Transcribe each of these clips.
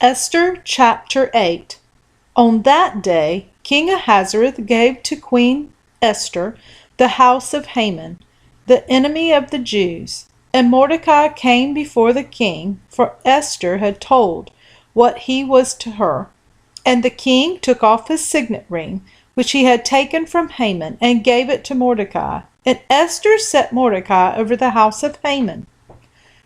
Esther chapter 8. On that day King Ahasuerus gave to Queen Esther the house of Haman, the enemy of the Jews. And Mordecai came before the king, for Esther had told what he was to her. And the king took off his signet ring, which he had taken from Haman, and gave it to Mordecai. And Esther set Mordecai over the house of Haman.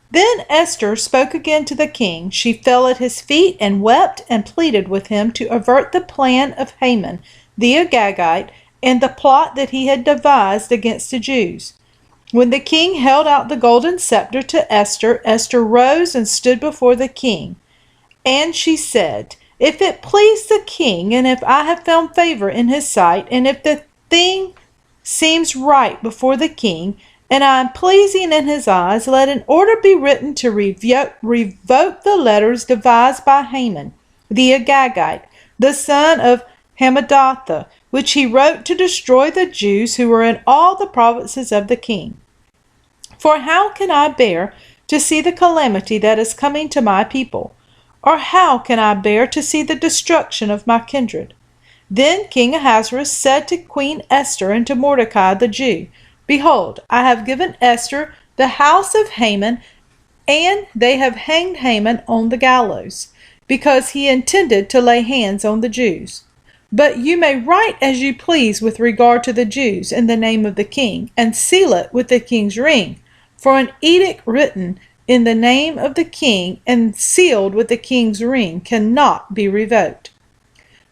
Then Esther spoke again to the king. She fell at his feet and wept and pleaded with him to avert the plan of Haman the Agagite and the plot that he had devised against the Jews. When the king held out the golden scepter to Esther, Esther rose and stood before the king. And she said, "If it please the king, and if I have found favor in his sight, and if the thing seems right before the king, and I am pleasing in his eyes, let an order be written to revoke the letters devised by Haman, the Agagite, the son of Hammedatha, which he wrote to destroy the Jews who were in all the provinces of the king. For how can I bear to see the calamity that is coming to my people? Or how can I bear to see the destruction of my kindred?" Then King Ahasuerus said to Queen Esther and to Mordecai the Jew, "Behold, I have given Esther the house of Haman, and they have hanged Haman on the gallows, because he intended to lay hands on the Jews. But you may write as you please with regard to the Jews in the name of the king, and seal it with the king's ring. For an edict written in the name of the king and sealed with the king's ring cannot be revoked."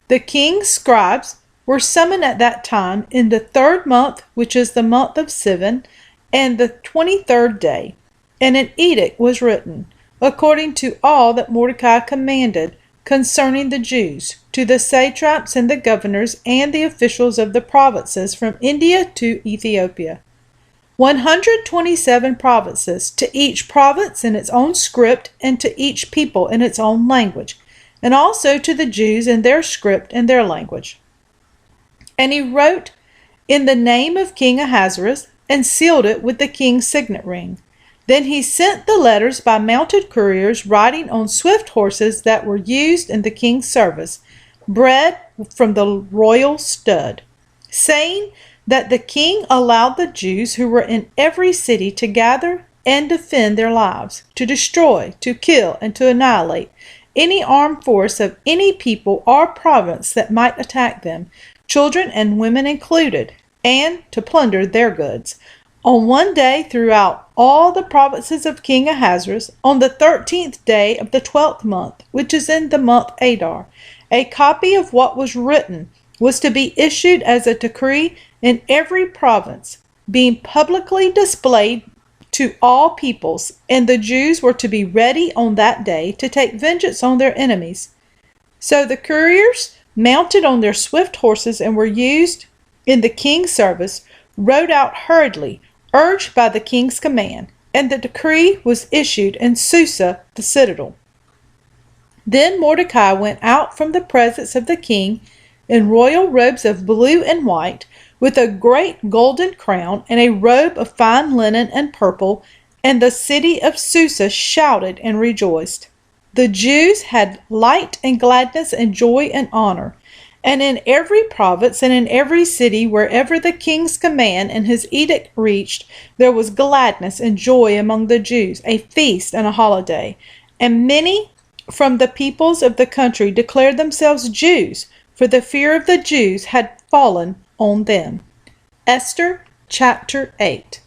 The king's scribes were summoned at that time in the 3rd month, which is the month of Sivan, and the 23rd day. And an edict was written, according to all that Mordecai commanded concerning the Jews, to the satraps and the governors and the officials of the provinces from India to Ethiopia. 127 provinces, to each province in its own script, and to each people in its own language, and also to the Jews in their script and their language. And he wrote in the name of King Ahasuerus, and sealed it with the king's signet ring. Then he sent the letters by mounted couriers riding on swift horses that were used in the king's service, bred from the royal stud, saying that the king allowed the Jews who were in every city to gather and defend their lives, to destroy, to kill, and to annihilate any armed force of any people or province that might attack them, children and women included, and to plunder their goods. On one day throughout all the provinces of King Ahasuerus, on the 13th day of the 12th month, which is in the month Adar, a copy of what was written was to be issued as a decree in every province, being publicly displayed to all peoples, and the Jews were to be ready on that day to take vengeance on their enemies. So the couriers, mounted on their swift horses and were used in the king's service, rode out hurriedly, urged by the king's command, and the decree was issued in Susa, the citadel. Then Mordecai went out from the presence of the king in royal robes of blue and white, with a great golden crown and a robe of fine linen and purple, and the city of Susa shouted and rejoiced. The Jews had light and gladness and joy and honor. And in every province and in every city, wherever the king's command and his edict reached, there was gladness and joy among the Jews, a feast and a holiday. And many from the peoples of the country declared themselves Jews, for the fear of the Jews had fallen on them. Esther chapter 8.